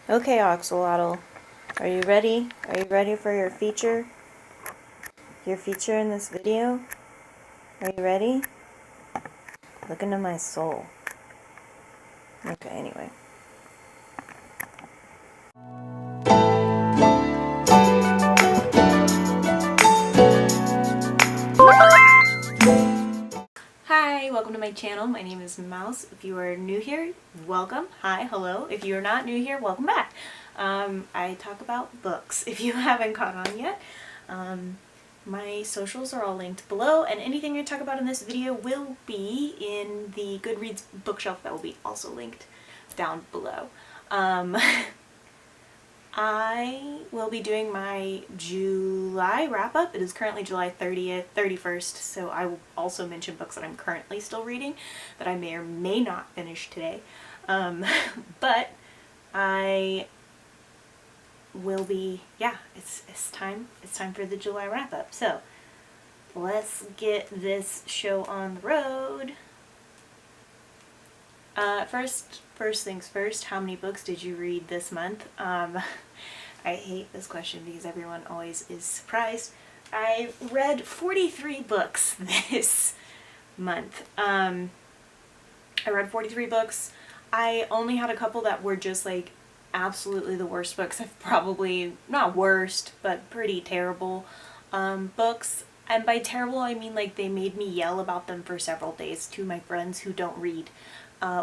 Okay, Axolotl, are you ready? Are you ready for your feature? Your feature in this video? Are you ready? Look into my soul. Okay, anyway. Hi, welcome to my channel. My name is Mouse. If you are new here, welcome. Hi, hello. If you are not new here, welcome back. I talk about books, if you haven't caught on yet. My socials are all linked below, and anything I talk about in this video will be in the Goodreads bookshelf that will be also linked down below. I will be doing my July wrap-up. It is currently July 30th, 31st, so I will also mention books that I'm currently still reading that I may or may not finish today. But I will be, yeah, it's time for the July wrap-up. So let's get this show on the road. First things first, how many books did you read this month? I hate this question because everyone always is surprised. I read 43 books this month. I read 43 books. I only had a couple that were just like absolutely the worst books. I've probably, not worst, but pretty terrible books. And by terrible, I mean like they made me yell about them for several days to my friends who don't read.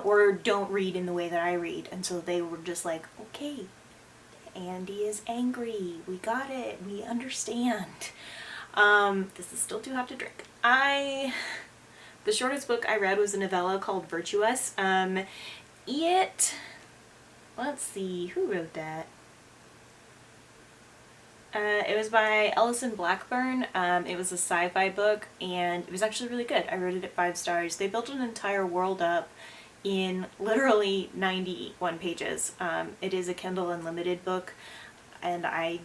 Or don't read in the way that I read. And so they were just like, okay, Andy is angry. We got it. We understand. This is still too hot to drink. The shortest book I read was a novella called Virtuous. Let's see, who wrote that? It was by Ellison Blackburn. It was a sci-fi book, and it was actually really good. I rated it 5 stars. They built an entire world up in literally 91 pages. It is a Kindle Unlimited book, and I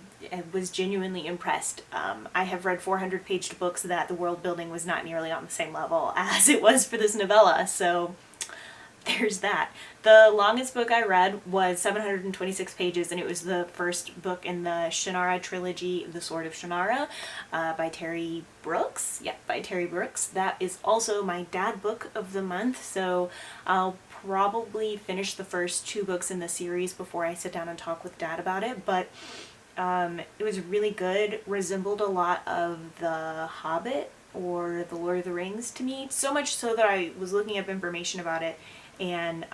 was genuinely impressed. I have read 400-page books that the world building was not nearly on the same level as it was for this novella, so there's that. The longest book I read was 726 pages, and it was the first book in the Shannara trilogy, The Sword of Shannara, by Terry Brooks. Yeah, by Terry Brooks. That is also my dad book of the month, so I'll probably finish the first 2 books in the series before I sit down and talk with Dad about it, but it was really good. Resembled a lot of The Hobbit or The Lord of the Rings to me, so much so that I was looking up information about it, and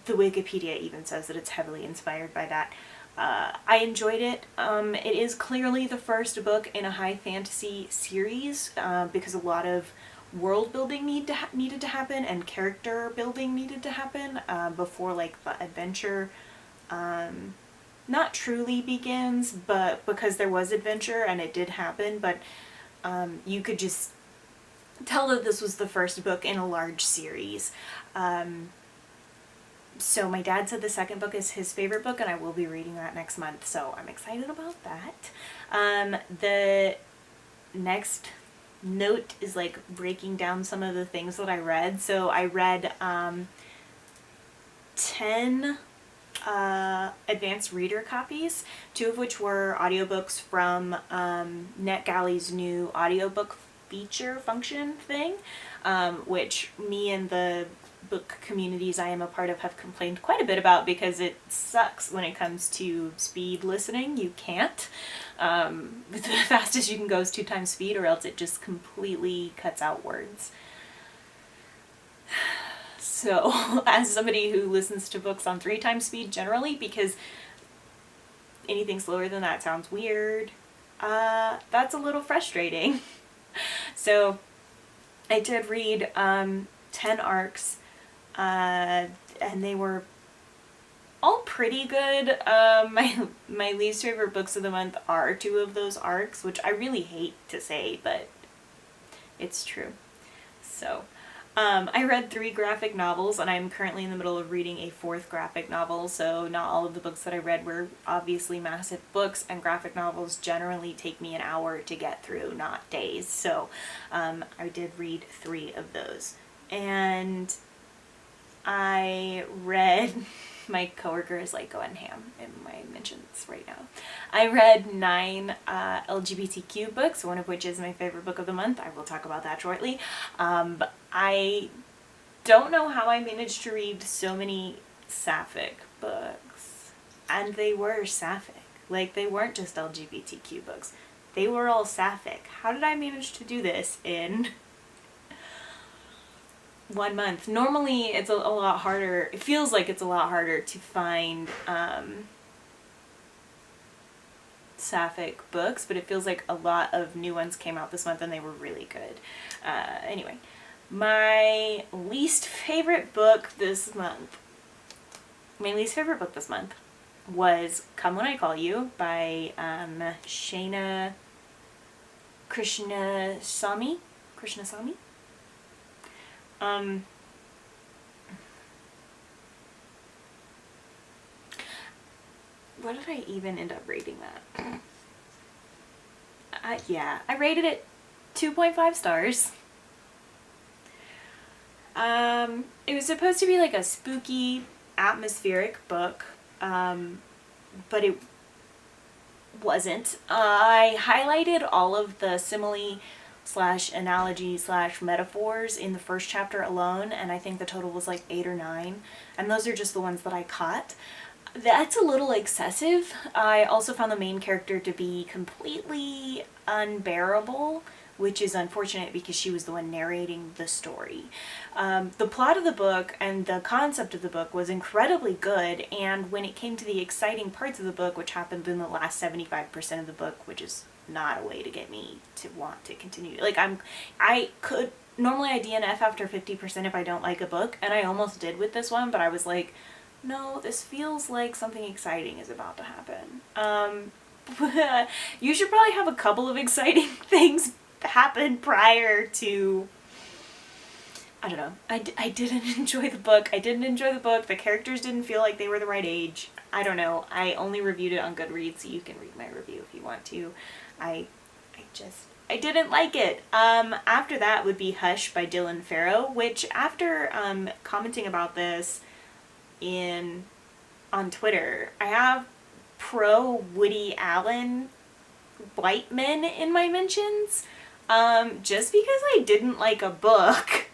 the Wikipedia even says that it's heavily inspired by that. I enjoyed it. It is clearly the first book in a high fantasy series because a lot of world building needed to happen and character building needed to happen before like the adventure not truly begins, but because there was adventure and it did happen, but you could just tell that this was the first book in a large series. So my dad said the second book is his favorite book, and I will be reading that next month, so I'm excited about that. The next note is like breaking down some of the things that I read. So I read 10 advanced reader copies, 2 of which were audiobooks from NetGalley's new audiobook feature function thing, which me and the book communities I am a part of have complained quite a bit about because it sucks when it comes to speed listening. You can't. The fastest you can go is 2 times speed, or else it just completely cuts out words. So, as somebody who listens to books on 3 times speed generally, because anything slower than that sounds weird, that's a little frustrating. So, I did read 10 arcs, and they were all pretty good. My least favorite books of the month are 2 of those arcs, which I really hate to say, but it's true. So, I read 3 graphic novels, and I'm currently in the middle of reading a 4th graphic novel, so not all of the books that I read were obviously massive books, and graphic novels generally take me an hour to get through, not days, so I did read 3 of those. And I read My coworker is like going ham in my mentions right now. I read 9 LGBTQ books, one of which is my favorite book of the month. I will talk about that shortly. But I don't know how I managed to read so many sapphic books. And they were sapphic. Like, they weren't just LGBTQ books. They were all sapphic. How did I manage to do this in 1 month? Normally it's a lot harder. It feels like it's a lot harder to find sapphic books, but it feels like a lot of new ones came out this month and they were really good. Anyway, my least favorite book this month was Come When I Call You by Shana Krishnasamy. What did I even end up rating that? Yeah, I rated it 2.5 stars. It was supposed to be like a spooky, atmospheric book, but it wasn't. I highlighted all of the simile / analogy / metaphors in the first chapter alone, and I think the total was like 8 or 9, and those are just the ones that I caught. That's a little excessive. I also found the main character to be completely unbearable, which is unfortunate because she was the one narrating the story. The plot of the book and the concept of the book was incredibly good, and when it came to the exciting parts of the book, which happened in the last 75% of the book, which is not a way to get me to want to continue. Like, normally I DNF after 50% if I don't like a book, and I almost did with this one, but I was like, no, this feels like something exciting is about to happen. You should probably have a couple of exciting things happen prior to... I don't know. I didn't enjoy the book. The characters didn't feel like they were the right age. I don't know. I only reviewed it on Goodreads, so you can read my review if you want to. I didn't like it. After that would be Hush by Dylan Farrow, which after commenting about this on Twitter, I have pro Woody Allen white men in my mentions. Just because I didn't like a book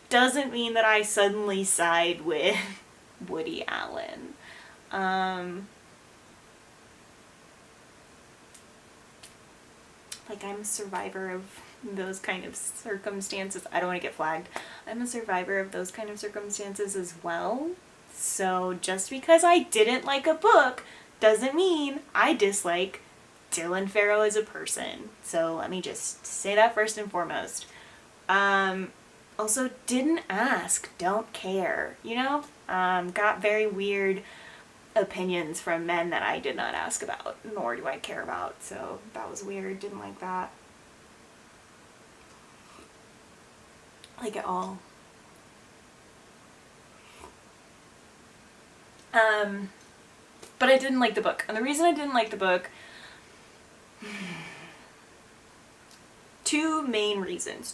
doesn't mean that I suddenly side with Woody Allen. Like, I'm a survivor of those kind of circumstances. I don't want to get flagged. I'm a survivor of those kind of circumstances as well. So just because I didn't like a book doesn't mean I dislike Dylan Farrow as a person. So let me just say that first and foremost. Also, didn't ask, don't care, you know? Got very weird opinions from men that I did not ask about, nor do I care about. So that was weird, didn't like that. Like at all. But I didn't like the book. And the reason I didn't like the book... Two main reasons,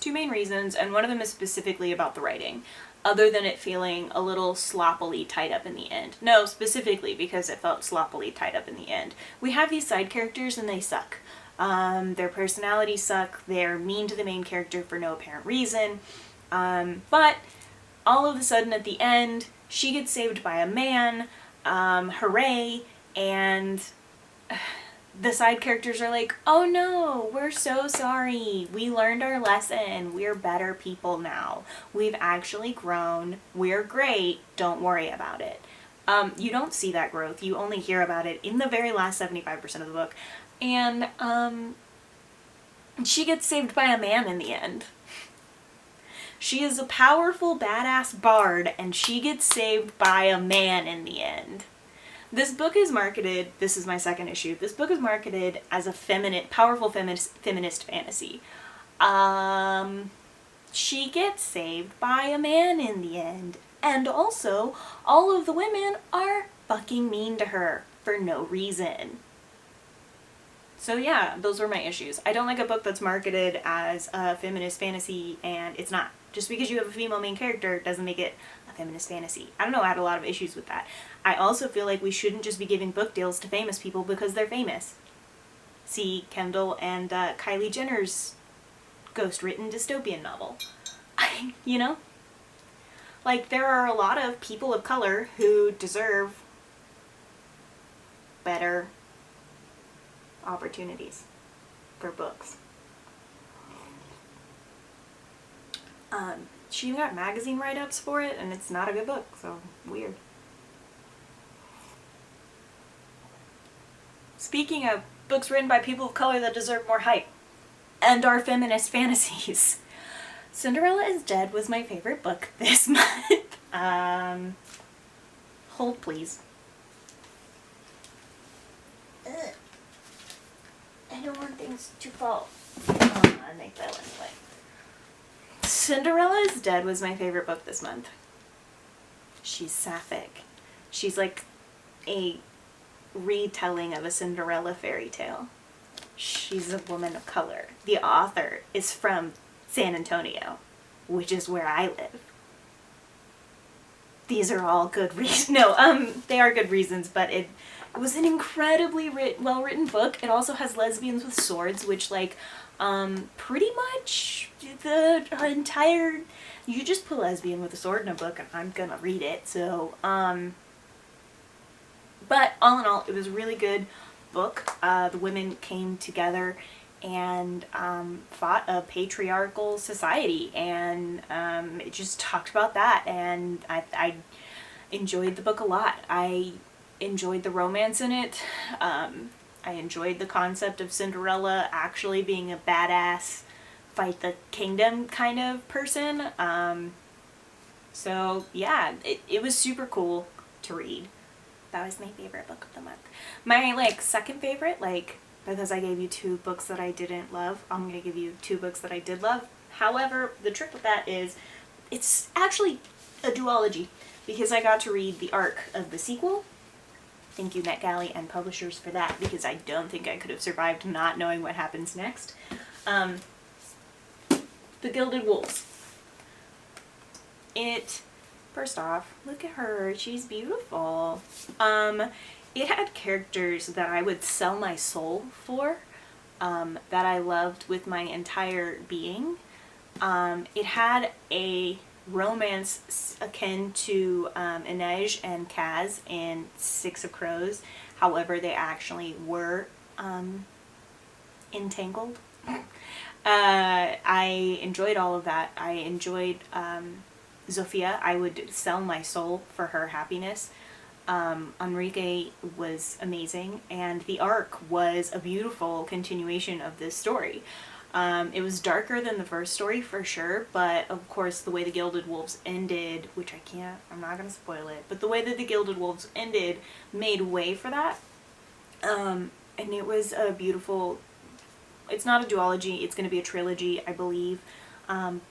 and one of them is specifically about the writing, other than it feeling a little sloppily tied up in the end. No, specifically because it felt sloppily tied up in the end. We have these side characters and they suck. Their personalities suck, they're mean to the main character for no apparent reason, but all of a sudden at the end, she gets saved by a man, hooray, and... the side characters are like, oh no, we're so sorry. We learned our lesson. We're better people now. We've actually grown. We're great. Don't worry about it. You don't see that growth. You only hear about it in the very last 75% of the book. And she gets saved by a man in the end. She is a powerful, badass bard, and she gets saved by a man in the end. This book is marketed, this is my second issue, this book is marketed as a powerful feminist fantasy. She gets saved by a man in the end. And also, all of the women are fucking mean to her for no reason. So yeah, those were my issues. I don't like a book that's marketed as a feminist fantasy and it's not. Just because you have a female main character doesn't make it a feminist fantasy. I don't know, I had a lot of issues with that. I also feel like we shouldn't just be giving book deals to famous people because they're famous. See Kendall and Kylie Jenner's ghost-written dystopian novel. You know? Like, there are a lot of people of color who deserve better opportunities for books. She even got magazine write-ups for it, and it's not a good book, so weird. Speaking of books written by people of color that deserve more hype and are feminist fantasies, Cinderella is Dead was my favorite book this month. Hold please. Ugh. I don't want things to fall. And they fell anyway. Cinderella is Dead was my favorite book this month. She's sapphic. She's like a retelling of a Cinderella fairy tale. She's a woman of color. The author is from San Antonio, which is where I live. These are all good reasons. No, they are good reasons, but it was an incredibly well-written book. It also has lesbians with swords, which, like, pretty much the entire... You just put lesbian with a sword in a book and I'm gonna read it, so, but all in all, it was a really good book. The women came together and fought a patriarchal society, and it just talked about that, and I enjoyed the book a lot. I enjoyed the romance in it. I enjoyed the concept of Cinderella actually being a badass, fight the kingdom kind of person. So yeah, it was super cool to read. That was my favorite book of the month. My, like, second favorite, like, because I gave you 2 books that I didn't love, I'm going to give you 2 books that I did love. However, the trick with that is it's actually a duology, because I got to read the arc of the sequel. Thank you, NetGalley and publishers for that, because I don't think I could have survived not knowing what happens next. The Gilded Wolves. First off, look at her. She's beautiful. It had characters that I would sell my soul for, that I loved with my entire being. It had a romance akin to Inej and Kaz in Six of Crows. However, they actually were entangled. I enjoyed all of that. I enjoyed Zofia. I would sell my soul for her happiness. Enrique was amazing, and the arc was a beautiful continuation of this story. It was darker than the first story for sure, but of course the way the Gilded Wolves ended, which I'm not going to spoil it, but the way that the Gilded Wolves ended made way for that. And it was a beautiful, it's not a duology, it's going to be a trilogy, I believe.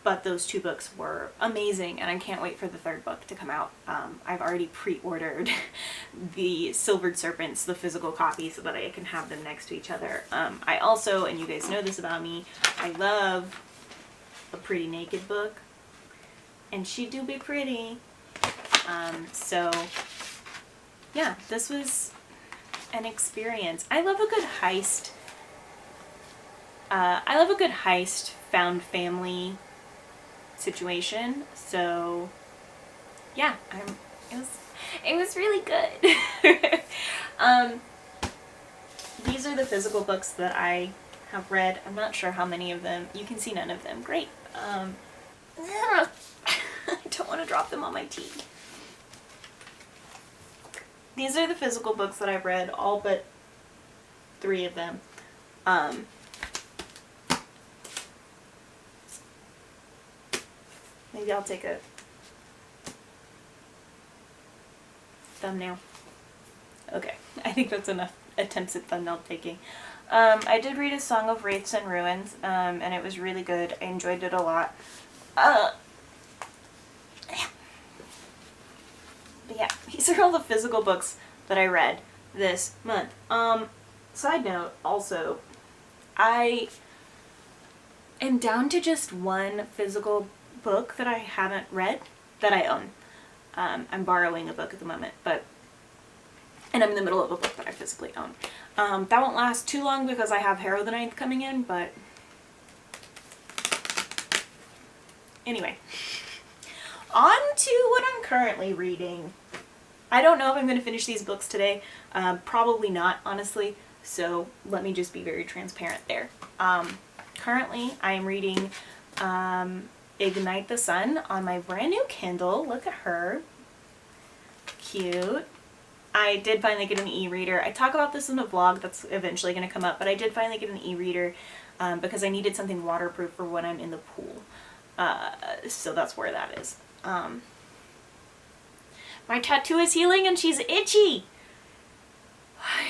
But those 2 books were amazing, and I can't wait for the 3rd book to come out. I've already pre-ordered the Silvered Serpents, the physical copy, so that I can have them next to each other. I also, and you guys know this about me, I love a pretty naked book, and she do be pretty. So yeah, this was an experience. I love a good heist. Found family situation. So yeah, it was really good. These are the physical books that I have read. I'm not sure how many of them. You can see none of them. Great. I don't want to drop them on my tea. These are the physical books that I've read, all but 3 of them. Maybe I'll take a thumbnail. Okay, I think that's enough attempts at thumbnail taking. I did read A Song of Wraiths and Ruins, and it was really good. I enjoyed it a lot. But yeah, these are all the physical books that I read this month. Side note, also, I am down to just one physical book that I haven't read that I own. I'm borrowing a book at the moment, and I'm in the middle of a book that I physically own. That won't last too long because I have Harrow the Ninth coming in, but anyway. On to what I'm currently reading. I don't know if I'm going to finish these books today. Probably not, honestly. So let me just be very transparent there. Currently, I am reading Ignite the Sun on my brand new Kindle. Look at her. Cute. I did finally get an e-reader. I talk about this in a vlog that's eventually going to come up, but I did finally get an e-reader because I needed something waterproof for when I'm in the pool. So that's where that is. My tattoo is healing and she's itchy!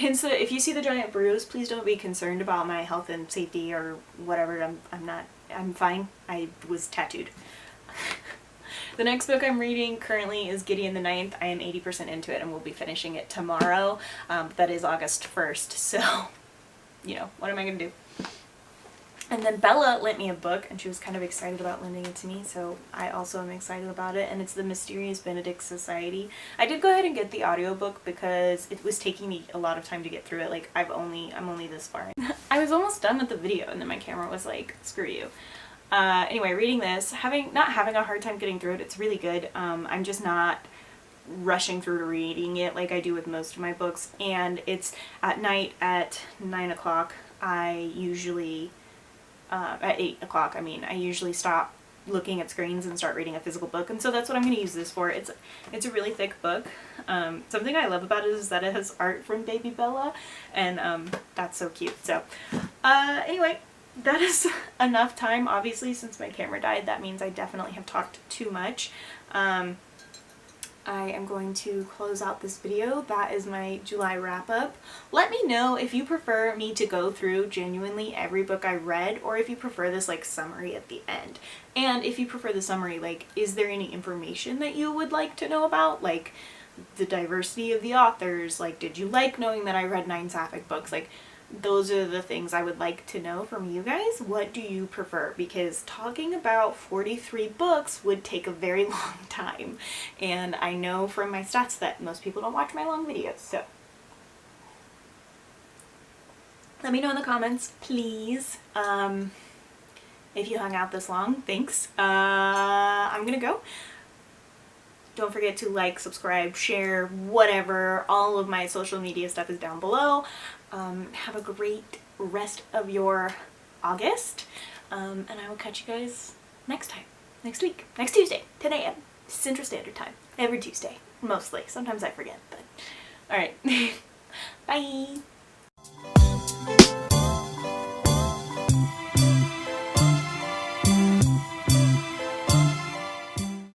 And so if you see the giant bruise, please don't be concerned about my health and safety or whatever. I'm fine. I was tattooed. The next book I'm reading currently is Gideon the Ninth. I am 80% into it and we'll be finishing it tomorrow. That is August 1st, so, you know, what am I going to do? And then Bella lent me a book and she was kind of excited about lending it to me, so I also am excited about it, and it's The Mysterious Benedict Society. I did go ahead and get the audiobook because it was taking me a lot of time to get through it. Like, I'm only this far in. I was almost done with the video and then my camera was like, screw you. Anyway, reading this, not having a hard time getting through it. It's really good. I'm just not rushing through reading it like I do with most of my books, and it's at night at 9 o'clock. I usually at 8 o'clock, I usually stop looking at screens and start reading a physical book, and so that's what I'm going to use this for. It's a really thick book. Something I love about it is that it has art from Baby Bella, and that's so cute. So anyway, that is enough time. Obviously, since my camera died, that means I definitely have talked too much. I am going to close out this video. That is my July wrap-up. Let me know if you prefer me to go through genuinely every book I read, or if you prefer this like summary at the end. And if you prefer the summary, like, is there any information that you would like to know about? Like, the diversity of the authors? Like, did you like knowing that I read 9 Sapphic books? Like, those are the things I would like to know from you guys. What do you prefer? Because talking about 43 books would take a very long time. And I know from my stats that most people don't watch my long videos, so. Let me know in the comments, please. If you hung out this long, thanks. I'm gonna go. Don't forget to like, subscribe, share, whatever. All of my social media stuff is down below. Have a great rest of your August. And I will catch you guys next time. Next week. Next Tuesday. 10 a.m. Central Standard Time. Every Tuesday. Mostly. Sometimes I forget, but alright. Bye!